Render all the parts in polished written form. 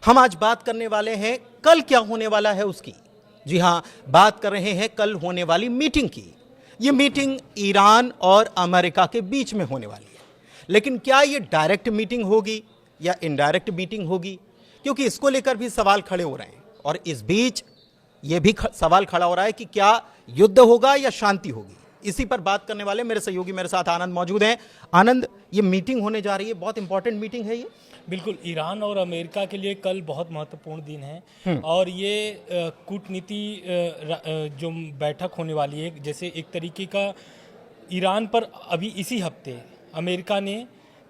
हम आज बात करने वाले हैं कल क्या होने वाला है उसकी। जी हाँ, बात कर रहे हैं कल होने वाली मीटिंग की। ये मीटिंग ईरान और अमेरिका के बीच में होने वाली है, लेकिन क्या ये डायरेक्ट मीटिंग होगी या इनडायरेक्ट मीटिंग होगी, क्योंकि इसको लेकर भी सवाल खड़े हो रहे हैं। और इस बीच ये भी सवाल खड़ा हो रहा है कि क्या युद्ध होगा या शांति होगी। इसी पर बात करने वाले मेरे सहयोगी मेरे साथ आनंद मौजूद हैं। आनंद, ये मीटिंग होने जा रही है, बहुत इंपॉर्टेंट मीटिंग है ये। बिल्कुल, ईरान और अमेरिका के लिए कल बहुत महत्वपूर्ण दिन है और ये कूटनीति जो बैठक होने वाली है, जैसे एक तरीके का ईरान पर अभी इसी हफ्ते अमेरिका ने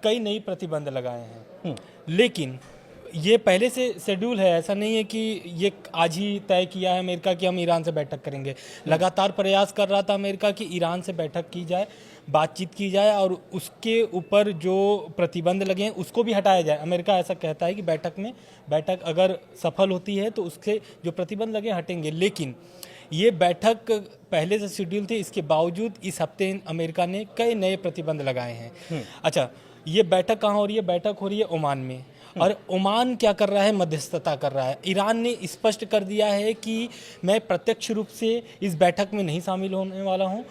कई नई प्रतिबंध लगाए हैं, लेकिन ये पहले से शेड्यूल है। ऐसा नहीं है कि ये आज ही तय किया है अमेरिका कि हम ईरान से बैठक करेंगे। लगातार प्रयास कर रहा था अमेरिका कि ईरान से बैठक की जाए, बातचीत की जाए और उसके ऊपर जो प्रतिबंध लगे हैं उसको भी हटाया जाए। अमेरिका ऐसा कहता है कि बैठक अगर सफल होती है तो उसके जो प्रतिबंध लगे हटेंगे, लेकिन ये बैठक पहले से शेड्यूल थी। इसके बावजूद इस हफ्ते अमेरिका ने कई नए प्रतिबंध लगाए हैं। अच्छा, ये बैठक कहाँ हो रही है? बैठक हो रही है ओमान में। और ओमान क्या कर रहा है? मध्यस्थता कर रहा है। ईरान ने स्पष्ट कर दिया है कि मैं प्रत्यक्ष रूप से इस बैठक में नहीं शामिल होने वाला हूं,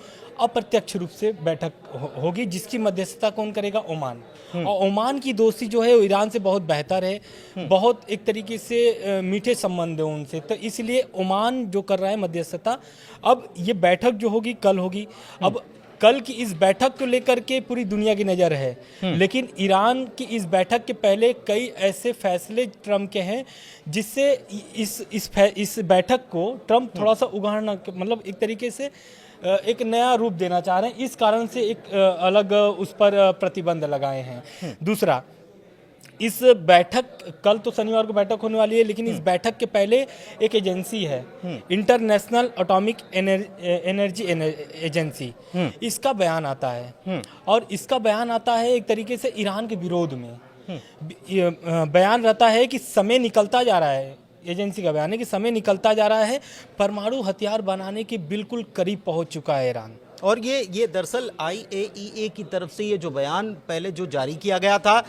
अप्रत्यक्ष रूप से बैठक होगी, जिसकी मध्यस्थता कौन करेगा? ओमान। और ओमान की दोस्ती जो है वो ईरान से बहुत बेहतर है, बहुत एक तरीके से मीठे संबंध है उनसे, तो इसलिए ओमान जो कर रहा है मध्यस्थता। अब ये बैठक जो होगी कल होगी। अब कल की इस बैठक को लेकर के पूरी दुनिया की नज़र है, लेकिन ईरान की इस बैठक के पहले कई ऐसे फैसले ट्रम्प के हैं जिससे इस बैठक को ट्रम्प थोड़ा सा उगाड़ना, मतलब एक तरीके से एक नया रूप देना चाह रहे हैं। इस कारण से एक अलग उस पर प्रतिबंध लगाए हैं। दूसरा, इस बैठक कल तो शनिवार को बैठक होने वाली है, लेकिन इस बैठक के पहले एक एजेंसी है, इंटरनेशनल एटॉमिक एनर्जी एजेंसी, इसका बयान आता है। और इसका बयान आता है एक तरीके से ईरान के विरोध में। बयान रहता है कि समय निकलता जा रहा है, एजेंसी का बयान है कि समय निकलता जा रहा है, परमाणु हथियार बनाने के बिल्कुल करीब पहुंच चुका है ईरान। और ये दरअसल IAEA की तरफ से ये जो बयान पहले जो जारी किया गया था,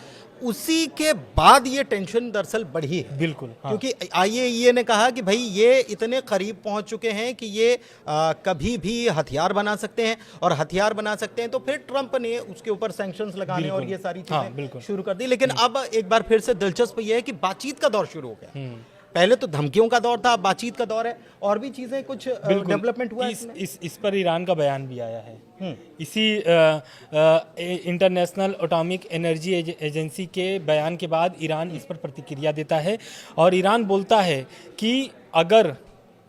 उसी के बाद ये टेंशन दरअसल बढ़ी है। बिल्कुल, हाँ। क्योंकि IAEA ने कहा कि भाई ये इतने करीब पहुंच चुके हैं कि ये कभी भी हथियार बना सकते हैं, और हथियार बना सकते हैं तो फिर ट्रंप ने उसके ऊपर सैंक्शंस लगाने और ये सारी चीजें शुरू कर दी। लेकिन अब एक बार फिर से दिलचस्प ये है कि बातचीत का दौर शुरू हो गया। पहले तो धमकियों का दौर था, अब बातचीत का दौर है, और भी चीजें कुछ डेवलपमेंट हुआ है इस पर ईरान का बयान भी आया है। इसी इंटरनेशनल एटॉमिक एनर्जी एजेंसी के बयान के बाद ईरान इस पर प्रतिक्रिया देता है, और ईरान बोलता है कि अगर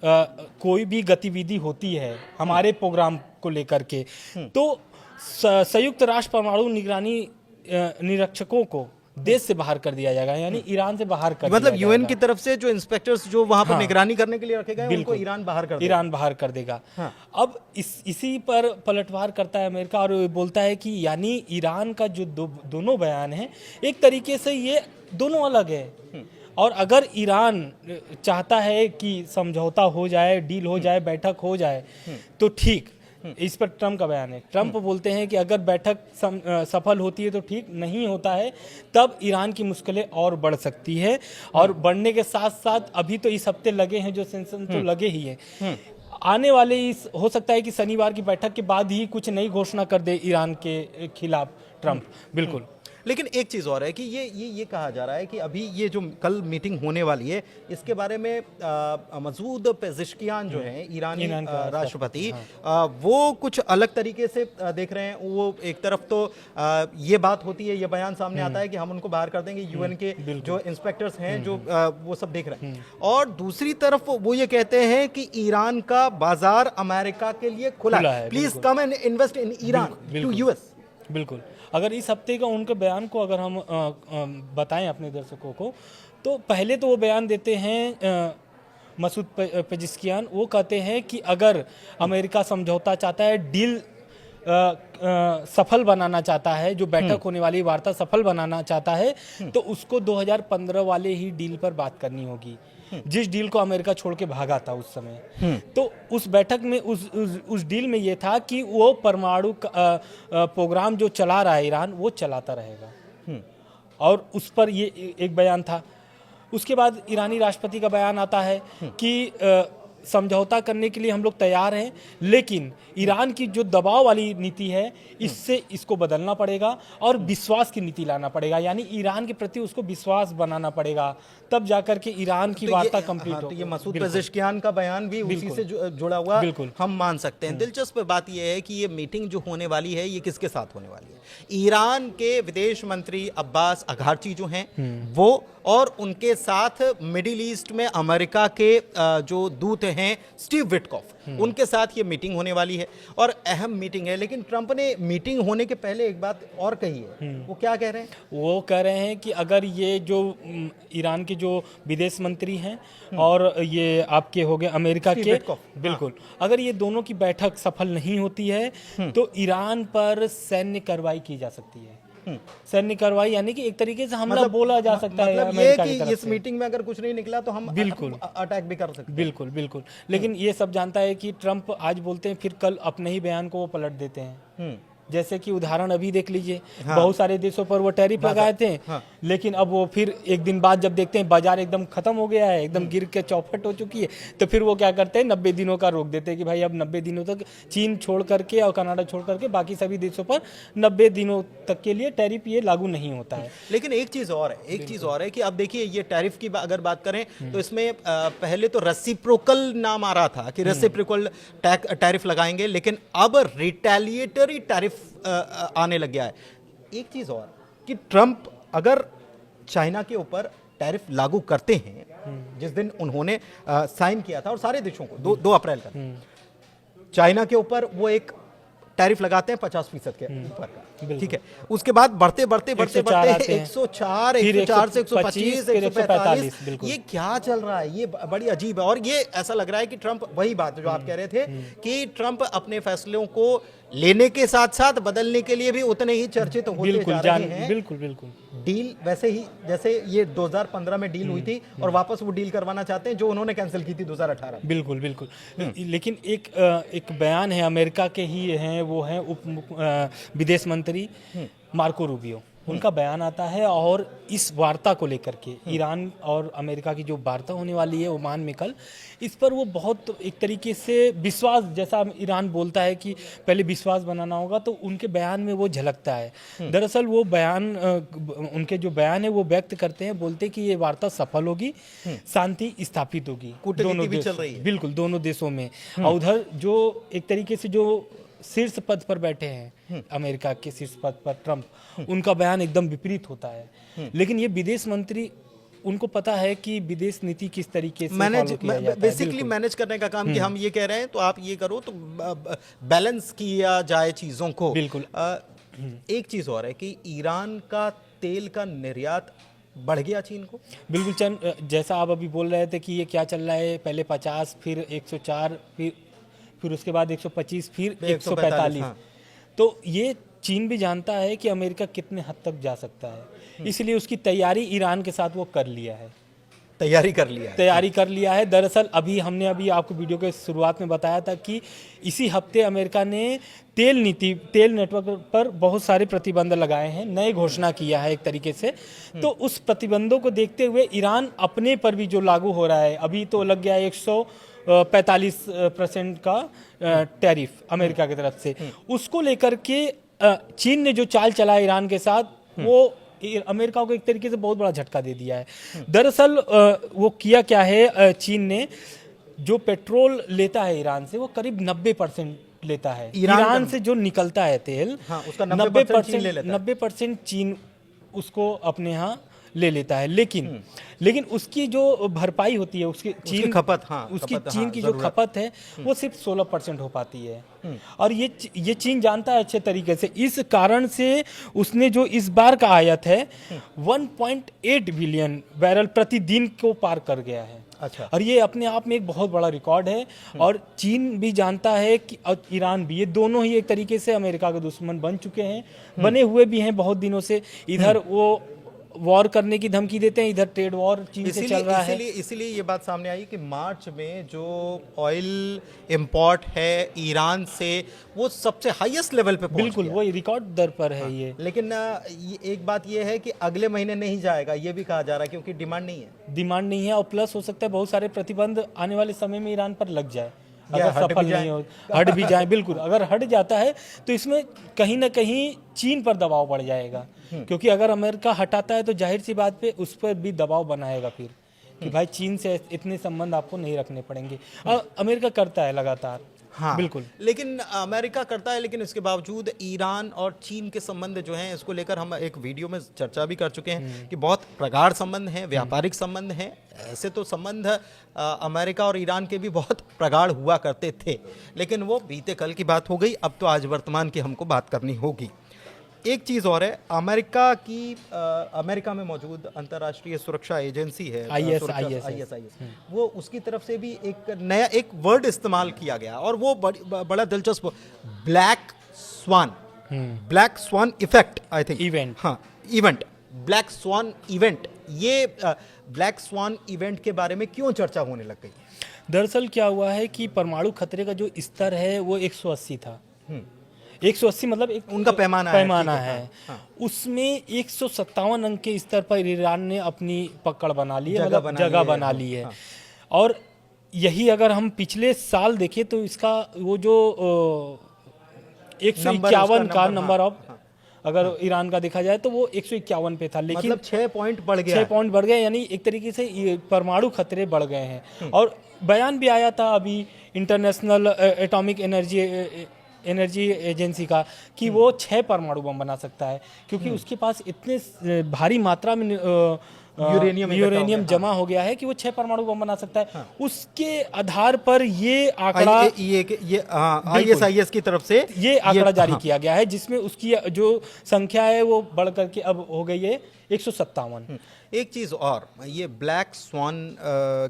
कोई भी गतिविधि होती है हमारे प्रोग्राम को लेकर के, तो संयुक्त राष्ट्र परमाणु निगरानी निरीक्षकों को देश से बाहर कर दिया जाएगा, यानी ईरान से बाहर कर मतलब दिया UN की तरफ से जो इंस्पेक्टर्स जो वहां पर निगरानी करने के लिए रखे गए, उनको ईरान बाहर कर देगा। हाँ। अब इसी पर पलटवार करता है अमेरिका और बोलता है कि यानी ईरान का जो दोनों बयान है एक तरीके से ये दोनों अलग है, और अगर ईरान चाहता है कि समझौता हो जाए, डील हो जाए, बैठक हो जाए तो ठीक। इस पर ट्रंप का बयान है। ट्रंप बोलते हैं कि अगर बैठक सफल होती है तो ठीक, नहीं होता है तब ईरान की मुश्किलें और बढ़ सकती है। और बढ़ने के साथ साथ अभी तो इस हफ्ते लगे हैं जो सैंक्शन तो लगे ही हैं, आने वाले हो सकता है कि शनिवार की बैठक के बाद ही कुछ नई घोषणा कर दे ईरान के खिलाफ ट्रंप। बिल्कुल। लेकिन एक चीज़ और है कि ये कहा जा रहा है कि अभी ये जो कल मीटिंग होने वाली है, इसके बारे में मसूद पेज़ेश्कियान जो हैं ईरानी राष्ट्रपति, वो कुछ अलग तरीके से देख रहे हैं। वो एक तरफ तो ये बात होती है, ये बयान सामने आता है कि हम उनको बाहर कर देंगे, UN के जो इंस्पेक्टर्स हैं जो वो सब देख रहे हैं, और दूसरी तरफ वो ये कहते हैं कि ईरान का बाजार अमेरिका के लिए खुला है, please come and invest in Iran to US। बिल्कुल। अगर इस हफ्ते का उनके बयान को अगर हम बताएं अपने दर्शकों को, तो पहले तो वो बयान देते हैं मसूद पेज़ेश्कियान, वो कहते हैं कि अगर अमेरिका समझौता चाहता है, डील सफल बनाना चाहता है, जो बैठक होने वाली वार्ता सफल बनाना चाहता है, तो उसको 2015 वाले ही डील पर बात करनी होगी, जिस डील को अमेरिका छोड़ के भागा था उस समय। तो उस बैठक में उस डील में ये था कि वो परमाणु प्रोग्राम जो चला रहा है ईरान, वो चलाता रहेगा, और उस पर ये एक बयान था। उसके बाद ईरानी राष्ट्रपति का बयान आता है कि समझौता करने के लिए हम लोग तैयार हैं, लेकिन ईरान की जो दबाव वाली नीति है इससे इसको बदलना पड़ेगा और विश्वास की नीति लाना पड़ेगा, यानी ईरान के प्रति उसको विश्वास बनाना पड़ेगा, तब जाकर के ईरान की वार्ता कंप्लीट हो। तो ये मसूद पेज़ेश्कियान का बयान भी उसी से जुड़ा हुआ हम मान सकते हैं। दिलचस्प बात यह है कि ये मीटिंग जो होने वाली है ये किसके साथ होने वाली है? ईरान के विदेश मंत्री अब्बास अघाची जो हैं वो, और उनके साथ मिडिल ईस्ट में अमेरिका के जो दूत हैं स्टीव विटकॉफ, उनके साथ ये मीटिंग होने वाली है और अहम मीटिंग है। लेकिन ट्रंप ने मीटिंग होने के पहले एक बात और कही है, वो क्या कह रहे हैं? वो कह रहे हैं कि अगर ये जो ईरान के जो विदेश मंत्री हैं और ये आपके हो गए अमेरिका के, बिल्कुल, अगर ये दोनों की बैठक सफल नहीं होती है तो ईरान पर सैन्य कार्रवाई की जा सकती है। सैन्य कार्रवाई यानी कि एक तरीके से हमला बोला जा सकता है अमेरिका की तरफ से। इस मीटिंग में अगर कुछ नहीं निकला तो हम बिल्कुल अटैक भी कर सकते हैं। बिल्कुल बिल्कुल, लेकिन ये सब जानता है कि ट्रंप आज बोलते हैं फिर कल अपने ही बयान को वो पलट देते हैं। जैसे कि उदाहरण अभी देख लीजिए, बहुत सारे देशों पर वो टैरिफ लगाए थे, लेकिन अब वो फिर एक दिन बाद जब देखते हैं बाजार एकदम खत्म हो गया है, एकदम गिर के चौपट हो चुकी है, तो फिर वो क्या करते हैं 90 दिनों का रोक देते हैं कि भाई अब 90 दिनों तक चीन छोड़ करके और कनाडा छोड़ करके बाकी सभी देशों पर 90 दिनों तक के लिए टैरिफ ये लागू नहीं होता है। लेकिन एक चीज़ और है कि अब देखिए ये टैरिफ की अगर बात करें तो इसमें पहले तो रेसिप्रोकल नाम आ रहा था कि रेसिप्रोकल टैरिफ लगाएंगे, लेकिन अब रिटेलिएटरी टैरिफ आने लग गया है। एक चीज और कि ट्रंप अगर चाइना के ऊपर टैरिफ लागू करते हैं, जिस दिन उन्होंने साइन किया था और सारे देशों को 2 अप्रैल का, चाइना के ऊपर वो एक टैरिफ लगाते हैं 50% के ऊपर का, ठीक है, उसके बाद बढ़ते 104 से 125 145, ये क्या चल रहा है? ये बड़ी अजीब है। और ये ऐसा लग रहा है कि ट्रंप, वही बात जो आप कह रहे थे कि ट्रंप अपने फैसलों को लेने के साथ साथ बदलने के लिए भी उतने ही चर्चित होते जा रहे हैं। बिल्कुल बिल्कुल, डील वैसे ही जैसे ये 2015 में डील हुई थी और वापस वो डील करवाना चाहते हैं जो उन्होंने कैंसिल की थी 2018 में। बिल्कुल बिल्कुल, लेकिन एक बयान है अमेरिका के ही हैं, वो हैं विदेश मंत्री मार्को रूबियो, उनका बयान आता है और इस वार्ता को लेकर के, ईरान और अमेरिका की जो वार्ता होने वाली है ओमान में कल, इस पर वो बहुत एक तरीके से विश्वास, जैसा ईरान बोलता है कि पहले विश्वास बनाना होगा, तो उनके बयान में वो झलकता है। दरअसल वो बयान, उनके जो बयान है वो व्यक्त करते हैं, बोलते हैं कि ये वार्ता सफल होगी, शांति स्थापित होगी दोनों देशों, बिल्कुल दोनों देशों में। और उधर जो एक तरीके से जो शीर्ष पद पर बैठे हैं अमेरिका के शीर्ष पद पर ट्रंप, उनका बयान एकदम विपरीत होता है। लेकिन ये विदेश मंत्री, उनको पता है कि विदेश नीति किस तरीके से बेसिकली मैनेज करने का काम, कि हम ये कह रहे हैं तो आप ये करो, तो बैलेंस किया जाए चीजों को। बिल्कुल। एक चीज और है कि ईरान का तेल का निर्यात बढ़ गया चीन को। बिल्कुल चंद, जैसा आप अभी बोल रहे थे कि ये क्या चल रहा है, पहले 50, फिर 104, फिर उसके बाद 125, फिर 145। तो ये चीन भी जानता है कि अमेरिका कितने हद तक जा सकता है, इसलिए उसकी तैयारी ईरान के साथ वो कर लिया है, तैयारी कर लिया है। दरअसल अभी आपको वीडियो के शुरुआत में बताया था कि इसी हफ्ते अमेरिका ने तेल नेटवर्क पर बहुत सारे प्रतिबंध लगाए हैं, नए घोषणा किया है एक तरीके से। तो उस प्रतिबंधों को देखते हुए ईरान अपने पर भी जो लागू हो रहा है, अभी तो लग गया 145% का टैरिफ अमेरिका की तरफ से, उसको लेकर के चीन ने जो चाल चला ईरान के साथ, वो अमेरिका को एक तरीके से बहुत बड़ा झटका दे दिया है। दरअसल वो किया क्या है, चीन ने जो पेट्रोल लेता है ईरान से, वो करीब 90% लेता है। ईरान से जो निकलता है तेल, उसका 90% चीन उसको अपने यहाँ ले लेता है। लेकिन उसकी जो भरपाई होती है, उसकी चीन की जो खपत है वो सिर्फ 16% हो पाती है। और ये चीन जानता है अच्छे तरीके से, इस कारण से उसने जो इस बार का आयात है 1.8 बिलियन बैरल प्रतिदिन को पार कर गया है। अच्छा। और ये अपने आप में एक बहुत बड़ा रिकॉर्ड है। और चीन भी जानता है कि ईरान भी, ये दोनों ही एक तरीके से अमेरिका के दुश्मन बन चुके हैं, बने हुए भी हैं बहुत दिनों से। इधर वो वॉर करने की धमकी देते हैं, इधर ट्रेड वॉर चीन से चल रहा है। इसीलिए ये बात सामने आई कि मार्च में जो ऑयल इंपोर्ट है ईरान से वो सबसे हाईएस्ट लेवल पे पहुंच बिल्कुल गया। वो रिकॉर्ड दर पर है ये। लेकिन एक बात ये है कि अगले महीने नहीं जाएगा, ये भी कहा जा रहा है, क्योंकि डिमांड नहीं है। डिमांड नहीं है, और प्लस हो सकता है बहुत सारे प्रतिबंध आने वाले समय में ईरान पर लग जाए, या अगर सफल नहीं हो, हट भी जाए। बिल्कुल, अगर हट जाता है तो इसमें कहीं ना कहीं चीन पर दबाव बढ़ जाएगा, क्योंकि अगर अमेरिका हटाता है तो जाहिर सी बात पे उस पर भी दबाव बनाएगा फिर कि भाई चीन से इतने संबंध आपको नहीं रखने पड़ेंगे। अमेरिका करता है लगातार। हाँ बिल्कुल, लेकिन अमेरिका करता है, लेकिन इसके बावजूद ईरान और चीन के संबंध जो हैं, इसको लेकर हम एक वीडियो में चर्चा भी कर चुके हैं कि बहुत प्रगाढ़ संबंध हैं, व्यापारिक संबंध हैं। ऐसे तो संबंध अमेरिका और ईरान के भी बहुत प्रगाढ़ हुआ करते थे, लेकिन वो बीते कल की बात हो गई। अब तो आज वर्तमान की हमको बात करनी होगी। एक चीज़ और है, अमेरिका में मौजूद अंतर्राष्ट्रीय सुरक्षा एजेंसी है ISIS, वो उसकी तरफ से भी एक नया एक वर्ड इस्तेमाल किया गया, और वो बड़ा दिलचस्प, black swan effect, I think event. हाँ, इवेंट, ब्लैक स्वान इवेंट। ये ब्लैक स्वान इवेंट के बारे में क्यों चर्चा होने लग गई? दरअसल क्या हुआ है कि परमाणु खतरे का जो स्तर है वो 180 था। 180 मतलब एक उनका पैमाना है। उसमें 157 अंक के स्तर पर ईरान ने अपनी पकड़ बना ली है, जगह बना ली है। और यही अगर हम पिछले साल देखें तो इसका वो जो 151 का नंबर ऑफ, अगर ईरान का देखा जाए तो वो 151 पे था, लेकिन मतलब 6 पॉइंट बढ़ गया। 6 पॉइंट बढ़ गए, यानी एक तरीके से ये परमाणु खतरे बढ़ गए हैं। और बयान भी आया था अभी इंटरनेशनल एटॉमिक एनर्जी एजेंसी का कि वो 6 परमाणु बम बना सकता है, क्योंकि उसके पास इतने भारी मात्रा में यूरेनियम जमा हो गया है कि वो 6 परमाणु बम बना सकता है। उसके आधार पर ये आंकड़ा ISIS की तरफ से ये आंकड़ा जारी किया गया है, जिसमें उसकी जो संख्या है वो बढ़ करके अब हो गई है 157। एक चीज़ और, ये ब्लैक स्वान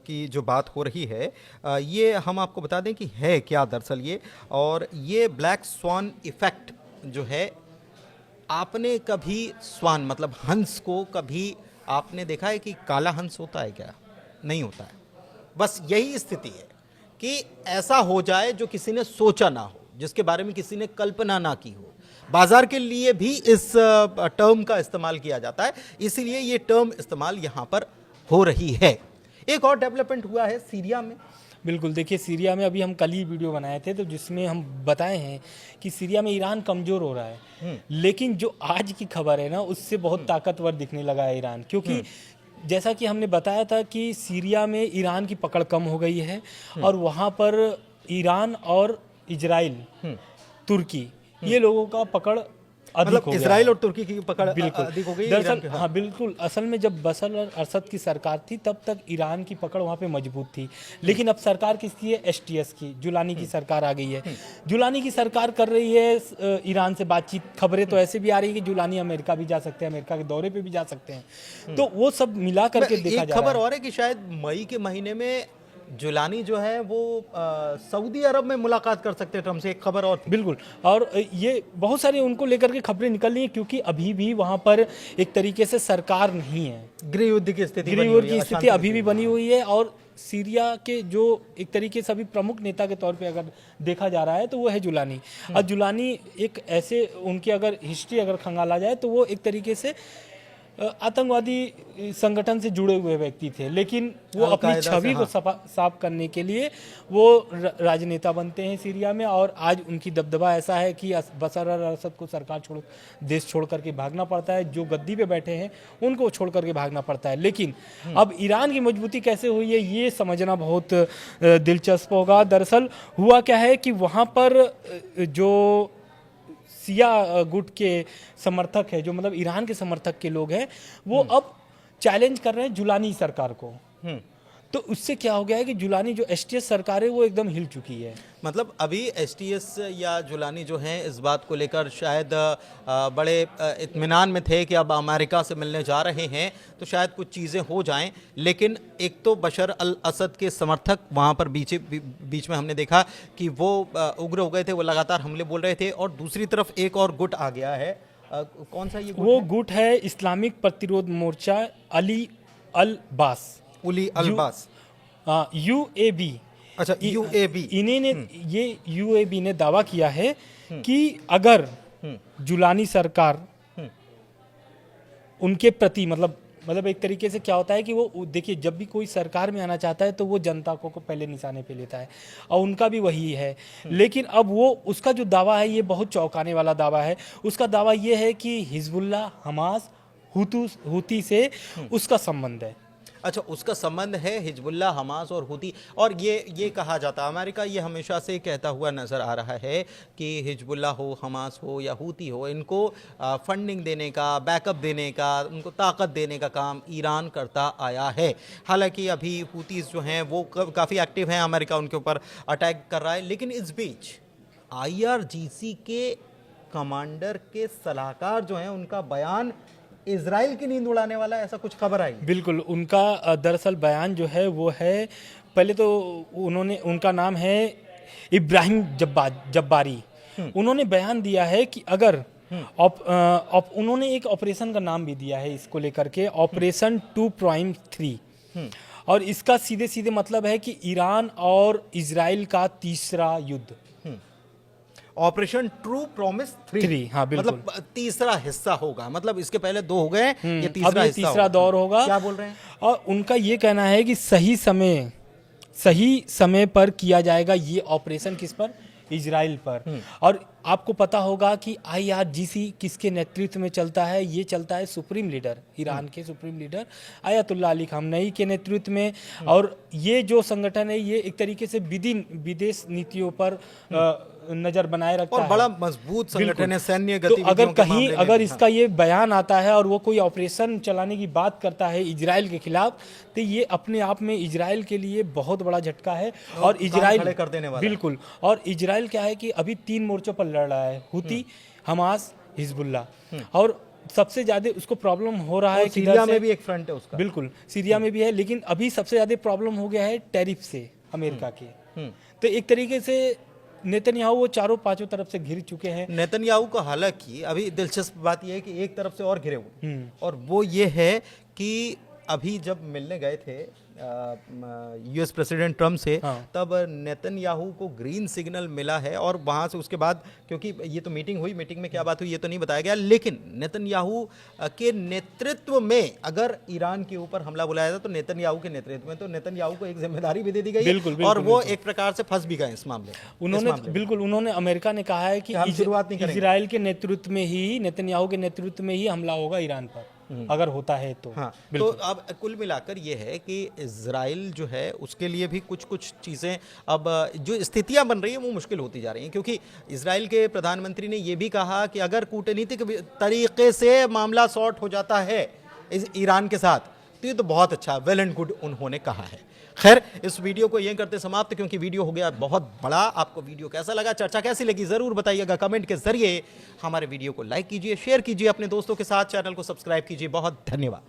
की जो बात हो रही है, ये हम आपको बता दें कि है क्या दरअसल ये। और ये ब्लैक स्वान इफेक्ट जो है, आपने कभी स्वान मतलब हंस को कभी आपने देखा है कि काला हंस होता है क्या? नहीं होता है। बस यही स्थिति है कि ऐसा हो जाए जो किसी ने सोचा ना हो, जिसके बारे में किसी ने कल्पना ना की हो। बाजार के लिए भी इस टर्म का इस्तेमाल किया जाता है, इसीलिए ये टर्म इस्तेमाल यहाँ पर हो रही है। एक और डेवलपमेंट हुआ है सीरिया में। बिल्कुल, देखिए सीरिया में अभी हम कल ही वीडियो बनाए थे, तो जिसमें हम बताए हैं कि सीरिया में ईरान कमज़ोर हो रहा है, लेकिन जो आज की खबर है ना, उससे बहुत ताकतवर दिखने लगा है ईरान। क्योंकि जैसा कि हमने बताया था कि सीरिया में ईरान की पकड़ कम हो गई है, और वहाँ पर ईरान और इजराइल, तुर्की, ये लोगों का पकड़ अधिक हो गया। इजराइल और तुर्की की पकड़ अधिक हो गई। दरअसल हाँ बिल्कुल, असल में जब बशर और असद की सरकार थी तब तक ईरान की पकड़ वहाँ पे मजबूत थी, लेकिन अब सरकार किसकी है? STS की, जुलानी की सरकार आ गई है। जुलानी की सरकार कर रही है ईरान से बातचीत। खबरें तो ऐसे भी आ रही है कि जुलानी अमेरिका भी जा सकते हैं, अमेरिका के दौरे पे भी जा सकते हैं। तो वो सब मिला करके देखा जा रहा है। खबर और है कि शायद मई के महीने में जुलानी जो है वो सऊदी अरब में मुलाकात कर सकते हैं ट्रम्प से, एक खबर और थी। बिल्कुल, और ये बहुत सारी उनको लेकर के खबरें निकल रही हैं, क्योंकि अभी भी वहाँ पर एक तरीके से सरकार नहीं है। गृह युद्ध की स्थिति अभी भी बनी हुई है, और सीरिया के जो एक तरीके से अभी प्रमुख नेता के तौर पे अगर देखा जा रहा है तो वो है जुलानी। और जुलानी एक ऐसे, उनकी अगर हिस्ट्री अगर खंगाला जाए तो वो एक तरीके से आतंकवादी संगठन से जुड़े हुए व्यक्ति थे, लेकिन वो अपनी छवि को साफ करने के लिए वो राजनेता बनते हैं सीरिया में। और आज उनकी दबदबा ऐसा है कि बशर अल असद को सरकार देश छोड़ करके भागना पड़ता है, जो गद्दी पे बैठे हैं उनको छोड़ करके भागना पड़ता है। लेकिन अब ईरान की मजबूती कैसे हुई है ये समझना बहुत दिलचस्प होगा। दरअसल हुआ क्या है कि वहाँ पर जो सिया गुट के समर्थक है, जो मतलब ईरान के समर्थक के लोग हैं, वो अब चैलेंज कर रहे हैं जुलानी सरकार को। तो उससे क्या हो गया है कि जुलानी जो STS सरकार है वो एकदम हिल चुकी है। मतलब अभी STS या जुलानी जो हैं इस बात को लेकर शायद बड़े इत्मीनान में थे कि अब अमेरिका से मिलने जा रहे हैं तो शायद कुछ चीज़ें हो जाएं, लेकिन एक तो बशर अल असद के समर्थक वहाँ पर बीच में हमने देखा कि वो उग्र हो गए थे, वो लगातार हमले बोल रहे थे, और दूसरी तरफ एक और गुट आ गया है कौन सा ये गुट वो है? गुट है इस्लामिक प्रतिरोध मोर्चा अली अल बास, उली अल-बास। UAB। अच्छा, UAB। इन्हीं ने ये UAB ने दावा किया है कि अगर जुलानी सरकार उनके प्रति मतलब एक तरीके से क्या होता है कि वो देखिए, जब भी कोई सरकार में आना चाहता है तो वो जनता को पहले निशाने पे लेता है, और उनका भी वही है। लेकिन अब वो उसका जो दावा है ये बहुत चौंकाने वाला दावा है। उसका दावा ये है कि हिजबुल्लाह, हमास, हुती से उसका संबंध है। अच्छा, उसका संबंध है हिजबुल्लाह, हमास और हुती। और ये कहा जाता है, अमेरिका ये हमेशा से कहता हुआ नज़र आ रहा है कि हिजबुल्लाह हो, हमास हो या हुती हो, इनको फंडिंग देने का, बैकअप देने का, उनको ताकत देने का काम ईरान करता आया है। हालांकि अभी हुतीज़ जो हैं वो काफ़ी एक्टिव हैं, अमेरिका उनके ऊपर अटैक कर रहा है। लेकिन इस बीच IRGC के कमांडर के सलाहकार जो हैं, उनका बयान इजराइल की नींद उड़ाने वाला, ऐसा कुछ खबर आई। बिल्कुल, उनका दरअसल बयान जो है वो है, पहले तो उनका नाम है इब्राहिम जब्बारी। उन्होंने बयान दिया है कि अगर उन्होंने एक ऑपरेशन का नाम भी दिया है इसको लेकर के, ऑपरेशन 2.3। और इसका सीधे सीधे मतलब है कि ईरान और इजराइल का तीसरा युद्ध, ऑपरेशन ट्रू प्रॉमिस 3। हाँ, बिल्कुल। मतलब तीसरा हिस्सा होगा। मतलब इसके पहले 2 हो गए, ये अब ये तीसरा दौर होगा। क्या बोल रहे हैं? और उनका ये कहना है कि सही समय पर किया जाएगा ये ऑपरेशन। किस पर? इजराइल पर। और आपको पता होगा कि IRGC किसके नेतृत्व में चलता है? ये चलता है सुप्रीम लीडर, ईरान के supreme leader Ayatollah Ali Khamenei के नेतृत्व में। और ये जो संगठन है ये एक तरीके से विदेश नीतियों पर नजर बनाए रखता है, और बड़ा मजबूत संगठन है सैन्य तो गतिविधियों अगर इसका ये बयान आता है और वो कोई ऑपरेशन चलाने की बात करता है इजराइल के खिलाफ, तो ये अपने आप में इजराइल के लिए बहुत बड़ा झटका है। और इजराइल खड़े कर देने वाला। बिल्कुल। और इजराइल क्या है कि अभी 3 मोर्चों पर लड़ रहा है, हुती, हमास, हिजबुल्लाह। और सबसे ज्यादा उसको प्रॉब्लम हो रहा है, सीरिया में भी एक फ्रंट है उसका। बिल्कुल, सीरिया में भी है। लेकिन अभी सबसे ज्यादा प्रॉब्लम हो गया है टैरिफ से अमेरिका के। तो एक तरीके से नेतन्याहू वो चारों पांचों तरफ से घिर चुके हैं। नेतन्याहू को हालांकि अभी दिलचस्प बात यह है कि एक तरफ से और घिरे हुए, और वो ये है कि अभी जब मिलने गए थे US प्रेसिडेंट ट्रम्प से, तब नेतन्याहू को ग्रीन सिग्नल मिला है। और वहाँ से उसके बाद, क्योंकि ये तो मीटिंग हुई, मीटिंग में क्या बात हुई ये तो नहीं बताया गया, लेकिन नेतन्याहू के नेतृत्व में अगर ईरान के ऊपर हमला बुलाया था तो नेतन्याहू के नेतृत्व में, तो नेतन्याहू को एक जिम्मेदारी भी दे दी गई। और वो एक प्रकार से फंस भी गए इस मामले। उन्होंने अमेरिका ने कहा है कि शुरुआत नहीं करेंगे, इजराइल के नेतृत्व में ही, नेतन्याहू के नेतृत्व में ही हमला होगा ईरान पर, अगर होता है तो। हाँ, तो अब कुल मिलाकर ये है कि इजराइल जो है उसके लिए भी कुछ चीज़ें, अब जो स्थितियां बन रही हैं वो मुश्किल होती जा रही हैं। क्योंकि इजराइल के प्रधानमंत्री ने ये भी कहा कि अगर कूटनीतिक तरीके से मामला सॉर्ट हो जाता है ईरान के साथ तो ये तो बहुत अच्छा, वेल एंड गुड उन्होंने कहा है। खैर, इस वीडियो को यहीं करते समाप्त, क्योंकि वीडियो हो गया बहुत बड़ा। आपको वीडियो कैसा लगा, चर्चा कैसी लगी, जरूर बताइएगा कमेंट के जरिए। हमारे वीडियो को लाइक कीजिए, शेयर कीजिए अपने दोस्तों के साथ, चैनल को सब्सक्राइब कीजिए। बहुत धन्यवाद।